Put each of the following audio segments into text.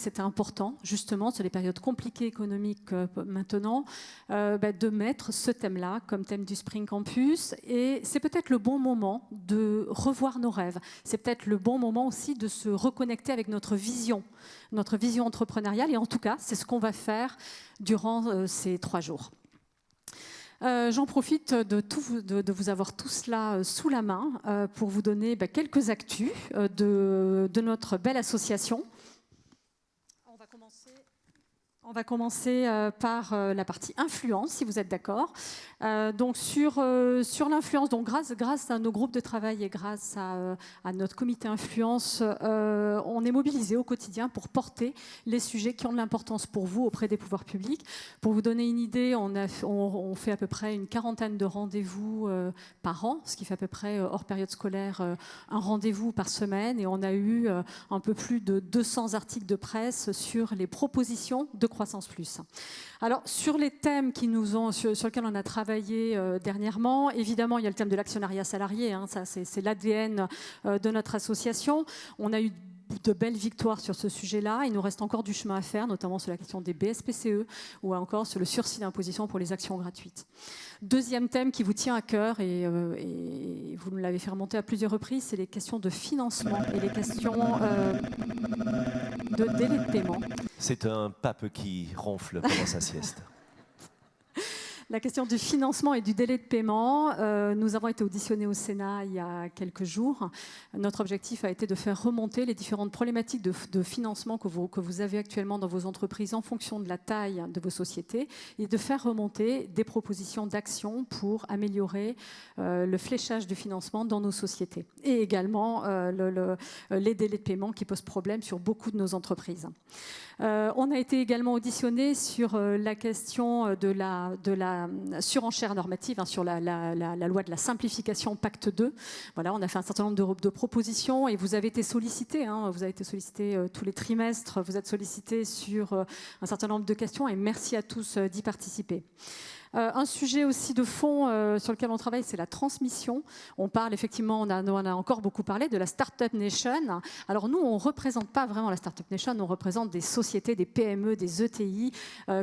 C'était important, justement, sur les périodes compliquées économiques maintenant, de mettre ce thème-là comme thème du Spring Campus. Et c'est peut-être le bon moment de revoir nos rêves. C'est peut-être le bon moment aussi de se reconnecter avec notre vision entrepreneuriale. Et en tout cas, c'est ce qu'on va faire durant ces 3 jours. J'en profite de vous avoir tous là sous la main pour vous donner quelques actus de notre belle association. On va commencer par la partie influence, si vous êtes d'accord. Donc sur l'influence, donc grâce à nos groupes de travail et grâce à notre comité influence, on est mobilisé au quotidien pour porter les sujets qui ont de l'importance pour vous auprès des pouvoirs publics. Pour vous donner une idée, on fait à peu près une 40aine de rendez-vous par an, ce qui fait à peu près, hors période scolaire, un rendez-vous par semaine. Et on a eu un peu plus de 200 articles de presse sur les propositions de Croissance Plus. Alors, sur les thèmes sur lesquels on a travaillé dernièrement, évidemment, il y a le thème de l'actionnariat salarié, hein, ça c'est l'ADN de notre association. On a eu de belles victoires sur ce sujet-là. Il nous reste encore du chemin à faire, notamment sur la question des BSPCE ou encore sur le sursis d'imposition pour les actions gratuites. Deuxième thème qui vous tient à cœur, et vous nous l'avez fait remonter à plusieurs reprises, c'est les questions de financement et les questions de délai de paiement. C'est un pape qui ronfle pendant sa sieste. La question du financement et du délai de paiement, nous avons été auditionnés au Sénat il y a quelques jours. Notre objectif a été de faire remonter les différentes problématiques de financement que vous avez actuellement dans vos entreprises en fonction de la taille de vos sociétés et de faire remonter des propositions d'action pour améliorer le fléchage du financement dans nos sociétés et également les délais de paiement qui posent problème sur beaucoup de nos entreprises. On a été également auditionné sur la question de la surenchère normative, hein, sur la loi de la simplification Pacte 2. Voilà, on a fait un certain nombre de propositions et vous avez été sollicités, hein, vous avez été sollicités tous les trimestres, vous êtes sollicités sur un certain nombre de questions et merci à tous d'y participer. Un sujet aussi de fond sur lequel on travaille, c'est la transmission. On parle effectivement, on a encore beaucoup parlé de la Startup Nation. Alors nous, on ne représente pas vraiment la Startup Nation, on représente des sociétés, des PME, des ETI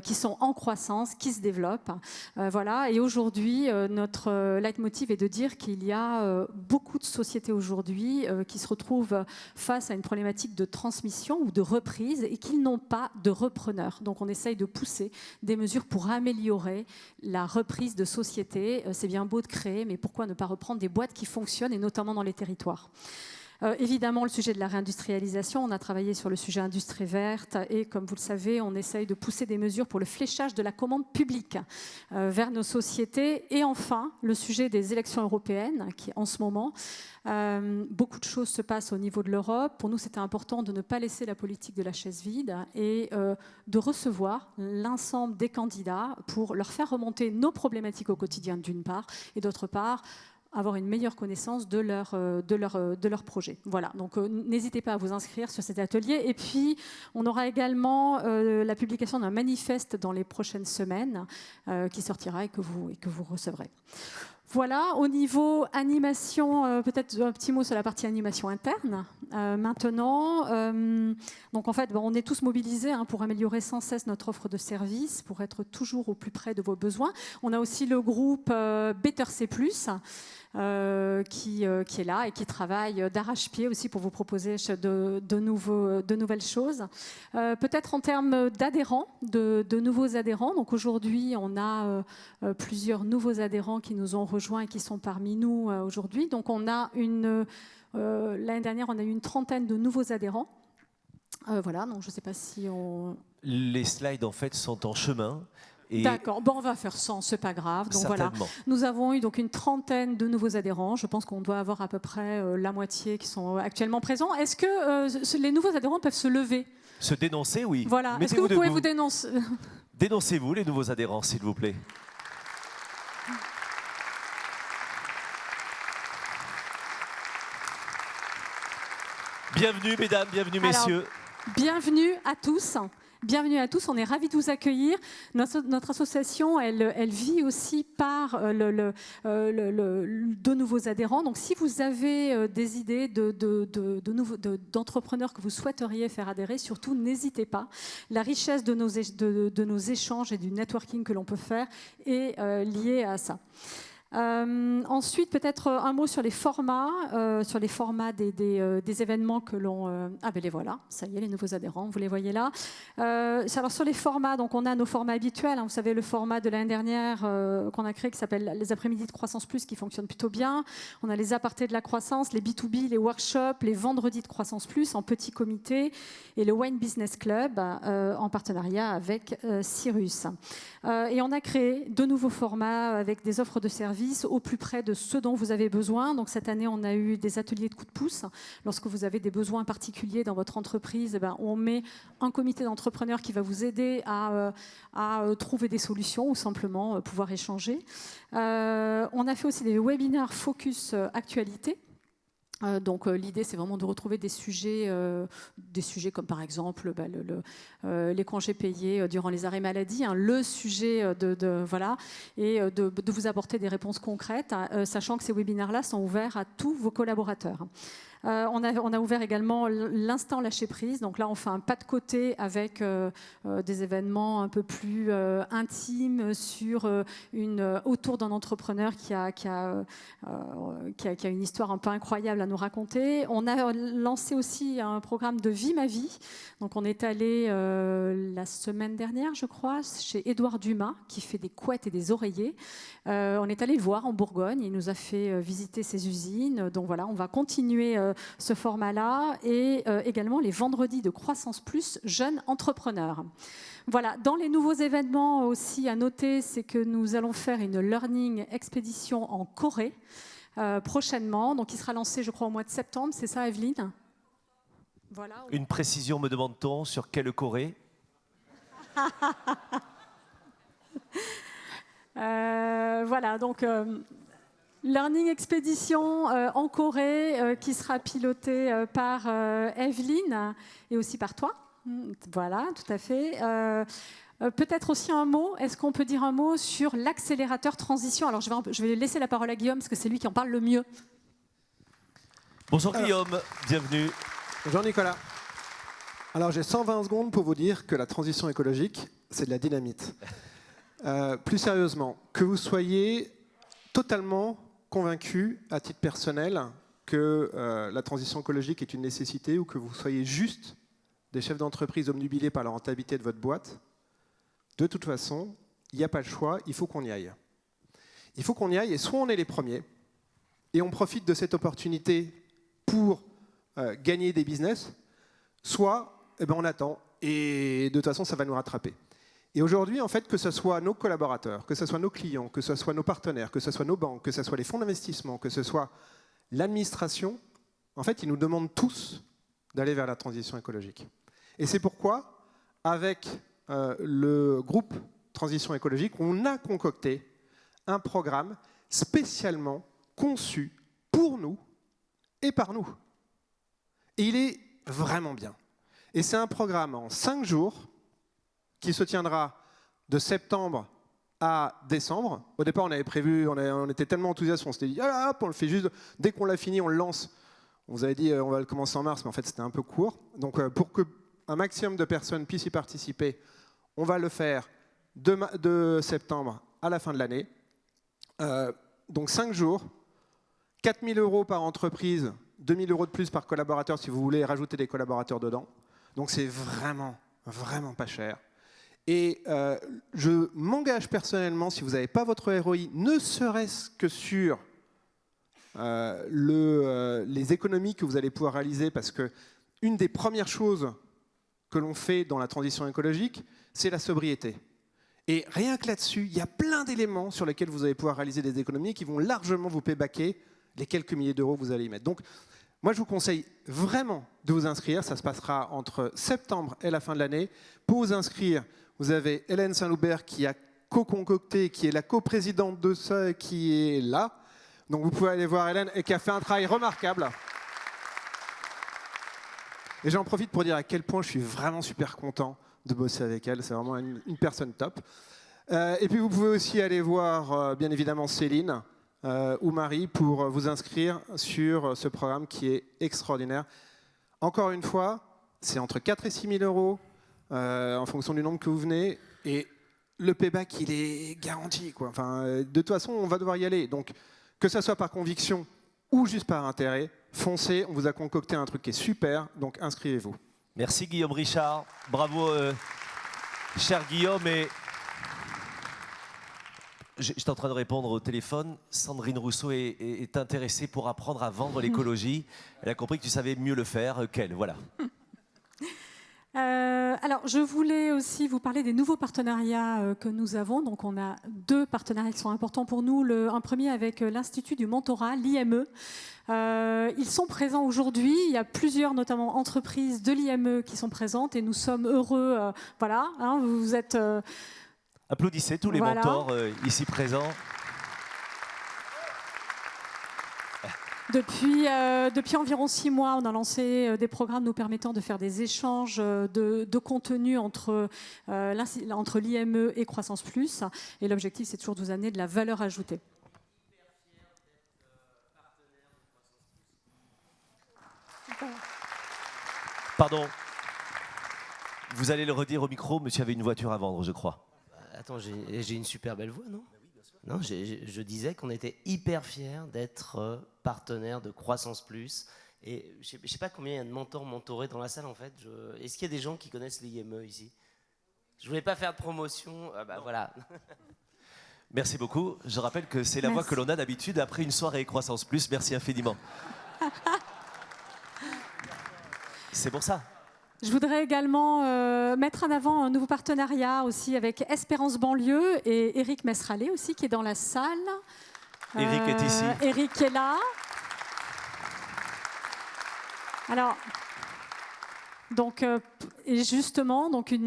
qui sont en croissance, qui se développent. Voilà. Et aujourd'hui, notre leitmotiv est de dire qu'il y a beaucoup de sociétés aujourd'hui qui se retrouvent face à une problématique de transmission ou de reprise et qui n'ont pas de repreneurs. Donc on essaye de pousser des mesures pour améliorer la reprise de société. C'est bien beau de créer, mais pourquoi ne pas reprendre des boîtes qui fonctionnent, et notamment dans les territoires. Évidemment, le sujet de la réindustrialisation, on a travaillé sur le sujet industrie verte et comme vous le savez, on essaye de pousser des mesures pour le fléchage de la commande publique vers nos sociétés. Et enfin, le sujet des élections européennes qui, en ce moment, beaucoup de choses se passent au niveau de l'Europe. Pour nous, c'était important de ne pas laisser la politique de la chaise vide et de recevoir l'ensemble des candidats pour leur faire remonter nos problématiques au quotidien d'une part et d'autre part, avoir une meilleure connaissance de leur projet. Voilà, donc n'hésitez pas à vous inscrire sur cet atelier. Et puis, on aura également la publication d'un manifeste dans les prochaines semaines qui sortira et que vous recevrez. Voilà, au niveau animation, peut-être un petit mot sur la partie animation interne. Maintenant, donc en fait, on est tous mobilisés pour améliorer sans cesse notre offre de services, pour être toujours au plus près de vos besoins. On a aussi le groupe Better C+, qui est là et qui travaille d'arrache-pied aussi pour vous proposer de nouvelles choses. Peut-être en termes d'adhérents, de nouveaux adhérents. Donc aujourd'hui, on a plusieurs nouveaux adhérents qui nous ont rejoints et qui sont parmi nous aujourd'hui. Donc on a l'année dernière, on a eu une 30aine de nouveaux adhérents. Voilà, donc je ne sais pas si on... Les slides, en fait, sont en chemin. D'accord, bon, on va faire 100, c'est pas grave. Donc voilà, nous avons eu donc une 30aine de nouveaux adhérents. Je pense qu'on doit avoir à peu près la moitié qui sont actuellement présents. Est-ce que les nouveaux adhérents peuvent se lever? Se dénoncer, oui. Voilà. Est-ce que vous pouvez vous dénoncer? Dénoncez-vous, les nouveaux adhérents, s'il vous plaît. Bienvenue, mesdames, bienvenue, messieurs. Alors, bienvenue à tous. Bienvenue à tous, on est ravis de vous accueillir. Notre association, elle vit aussi par de nouveaux adhérents. Donc si vous avez des idées d'entrepreneurs que vous souhaiteriez faire adhérer, surtout n'hésitez pas. La richesse de nos échanges et du networking que l'on peut faire est liée à ça. Ensuite, peut-être un mot sur les formats des événements que l'on... Ah ben les voilà, ça y est, les nouveaux adhérents, vous les voyez là. Alors sur les formats, donc on a nos formats habituels, hein, vous savez le format de l'année dernière qu'on a créé qui s'appelle les après-midi de croissance plus, qui fonctionne plutôt bien. On a les apartés de la croissance, les B2B, les workshops, les vendredis de croissance plus en petit comité et le Wine Business Club en partenariat avec Cyrus. Et on a créé de nouveaux formats avec des offres de services au plus près de ce dont vous avez besoin. Donc cette année, on a eu des ateliers de coup de pouce. Lorsque vous avez des besoins particuliers dans votre entreprise, on met un comité d'entrepreneurs qui va vous aider à trouver des solutions ou simplement pouvoir échanger. On a fait aussi des webinaires focus actualité. Donc l'idée, c'est vraiment de retrouver des sujets comme par exemple les congés payés durant les arrêts maladie, hein, le sujet voilà, et de vous apporter des réponses concrètes, sachant que ces webinaires-là sont ouverts à tous vos collaborateurs. On a ouvert également l'instant lâcher prise. Donc là, on fait un pas de côté avec des événements un peu plus intimes autour d'un entrepreneur qui a une histoire un peu incroyable à nous raconter. On a lancé aussi un programme de Vie ma vie. Donc on est allé la semaine dernière, je crois, chez Édouard Dumas, qui fait des couettes et des oreillers. On est allé le voir en Bourgogne. Il nous a fait visiter ses usines. Donc voilà, on va continuer ce format-là et également les vendredis de Croissance Plus Jeunes Entrepreneurs. Voilà, dans les nouveaux événements aussi à noter, c'est que nous allons faire une learning expédition en Corée prochainement, donc qui sera lancée, je crois, au mois de septembre. C'est ça, Evelyne ? Voilà. Une précision, me demande-t-on, sur quelle Corée ? Voilà, donc Learning Expédition en Corée qui sera pilotée par Evelyne et aussi par toi. Voilà, tout à fait. Peut-être aussi un mot, est-ce qu'on peut dire un mot sur l'accélérateur transition ? Alors je vais laisser la parole à Guillaume parce que c'est lui qui en parle le mieux. Bonjour Guillaume, bienvenue. Bonjour Nicolas. Alors j'ai 120 secondes pour vous dire que la transition écologique, c'est de la dynamite. Plus sérieusement, que vous soyez totalement convaincu à titre personnel que la transition écologique est une nécessité ou que vous soyez juste des chefs d'entreprise obnubilés par la rentabilité de votre boîte, de toute façon, il n'y a pas le choix, il faut qu'on y aille. Il faut qu'on y aille et soit on est les premiers et on profite de cette opportunité pour gagner des business, soit on attend et de toute façon ça va nous rattraper. Et aujourd'hui, en fait, que ce soit nos collaborateurs, que ce soit nos clients, que ce soit nos partenaires, que ce soit nos banques, que ce soit les fonds d'investissement, que ce soit l'administration, en fait, ils nous demandent tous d'aller vers la transition écologique. Et c'est pourquoi, avec le groupe Transition écologique, on a concocté un programme spécialement conçu pour nous et par nous. Et il est vraiment bien. Et c'est un programme en 5 jours qui se tiendra de septembre à décembre. Au départ, on avait prévu, on était tellement enthousiastes, on s'était dit, ah, hop, on le fait juste, dès qu'on l'a fini, on le lance. On vous avait dit, on va le commencer en mars, mais en fait, c'était un peu court. Donc, pour qu'un maximum de personnes puissent y participer, on va le faire de septembre à la fin de l'année. Donc, 5 jours, 4 000 € par entreprise, 2 000 € de plus par collaborateur si vous voulez rajouter des collaborateurs dedans. Donc, c'est vraiment, vraiment pas cher. Et je m'engage personnellement, si vous n'avez pas votre ROI, ne serait-ce que sur les économies que vous allez pouvoir réaliser, parce qu'une des premières choses que l'on fait dans la transition écologique, c'est la sobriété. Et rien que là-dessus, il y a plein d'éléments sur lesquels vous allez pouvoir réaliser des économies qui vont largement vous paybacker les quelques milliers d'euros que vous allez y mettre. Donc, moi, je vous conseille vraiment de vous inscrire. Ça se passera entre septembre et la fin de l'année. Pour vous inscrire, vous avez Hélène Saint-Loubert qui a co-concocté, qui est la coprésidente de ça, qui est là. Donc vous pouvez aller voir Hélène et qui a fait un travail remarquable. Et j'en profite pour dire à quel point je suis vraiment super content de bosser avec elle. C'est vraiment une personne top. Et puis vous pouvez aussi aller voir, bien évidemment, Céline ou Marie pour vous inscrire sur ce programme qui est extraordinaire. Encore une fois, c'est entre 4 et 6 000 euros en fonction du nombre que vous venez. Et le payback, il est garanti, quoi. Enfin, de toute façon, on va devoir y aller. Donc, que ça soit par conviction ou juste par intérêt, foncez. On vous a concocté un truc qui est super. Donc, inscrivez-vous. Merci Guillaume Richard. Bravo, cher Guillaume. Et j'étais en train de répondre au téléphone. Sandrine Rousseau est intéressée pour apprendre à vendre l'écologie. Elle a compris que tu savais mieux le faire qu'elle. Voilà. Alors, je voulais aussi vous parler des nouveaux partenariats que nous avons. Donc, on a 2 partenariats qui sont importants pour nous. Un premier avec l'Institut du mentorat, l'IME. Ils sont présents aujourd'hui. Il y a plusieurs, notamment entreprises de l'IME, qui sont présentes et nous sommes heureux. Voilà, hein, vous êtes... Applaudissez tous les mentors ici présents. Depuis environ 6 mois, on a lancé des programmes nous permettant de faire des échanges de contenu entre l'IME et Croissance Plus. Et l'objectif, c'est toujours de vous amener de la valeur ajoutée. Pardon. Vous allez le redire au micro, monsieur avait une voiture à vendre, je crois. Attends, j'ai une super belle voix, non? Non, je disais qu'on était hyper fiers d'être partenaire de Croissance Plus. Et je ne sais pas combien il y a de mentors mentorés dans la salle, en fait. Est-ce qu'il y a des gens qui connaissent l'IME ici? Je ne voulais pas faire de promotion. Voilà. Merci beaucoup. Je rappelle que c'est la voix que l'on a d'habitude après une soirée Croissance Plus. Merci infiniment. C'est pour ça. Je voudrais également mettre en avant un nouveau partenariat aussi avec Espérance Banlieue et Eric Mesralé aussi qui est dans la salle. Eric est ici. Eric est là. Alors, donc, et justement, donc du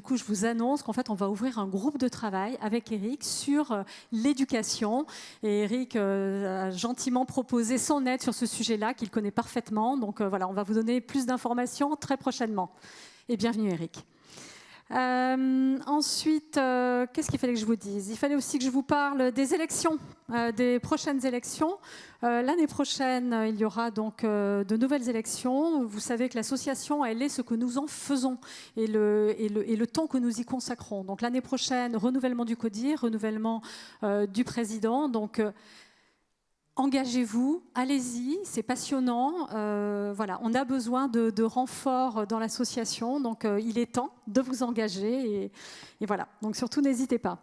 coup, je vous annonce qu'en fait, on va ouvrir un groupe de travail avec Eric sur l'éducation. Et Eric a gentiment proposé son aide sur ce sujet-là, qu'il connaît parfaitement. Donc voilà, on va vous donner plus d'informations très prochainement. Et bienvenue, Eric. Ensuite, qu'est-ce qu'il fallait que je vous dise? Il fallait aussi que je vous parle des élections, des prochaines élections. L'année prochaine, il y aura donc de nouvelles élections. Vous savez que l'association, elle est ce que nous en faisons et le temps que nous y consacrons. Donc l'année prochaine, renouvellement du CODIR, renouvellement du président. Donc engagez-vous, allez-y, c'est passionnant. Voilà, on a besoin de renforts dans l'association, donc il est temps de vous engager. Et voilà, donc surtout n'hésitez pas.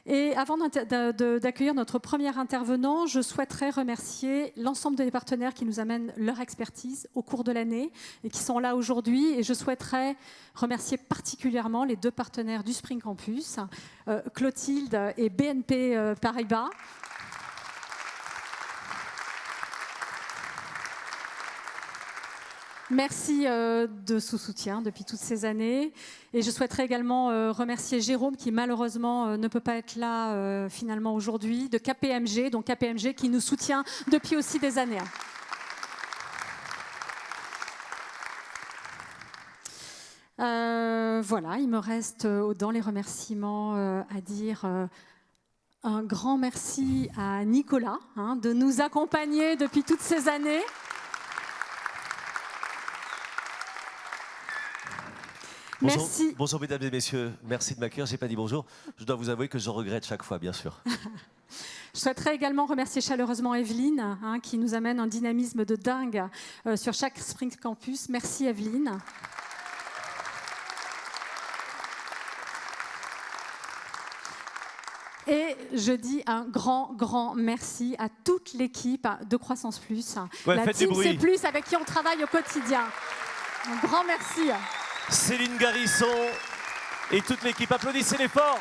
Et avant d'accueillir notre premier intervenant, je souhaiterais remercier l'ensemble des partenaires qui nous amènent leur expertise au cours de l'année et qui sont là aujourd'hui. Et je souhaiterais remercier particulièrement les 2 partenaires du Spring Campus, Clotilde et BNP Paribas. Merci de ce soutien depuis toutes ces années. Et je souhaiterais également remercier Jérôme qui malheureusement ne peut pas être là finalement aujourd'hui, de KPMG, donc KPMG qui nous soutient depuis aussi des années. Voilà, il me reste dans les remerciements à dire un grand merci à Nicolas de nous accompagner depuis toutes ces années. Bonjour, merci. Bonjour mesdames et messieurs, merci de m'accueillir. J'ai pas dit bonjour. Je dois vous avouer que je regrette chaque fois, bien sûr. Je souhaiterais également remercier chaleureusement Evelyne, qui nous amène un dynamisme de dingue sur chaque Spring Campus. Merci Evelyne. Et je dis un grand merci à toute l'équipe de Croissance Plus, la Team C+, avec qui on travaille au quotidien. Un grand merci. Céline Garisson et toute l'équipe, applaudissez-les fort.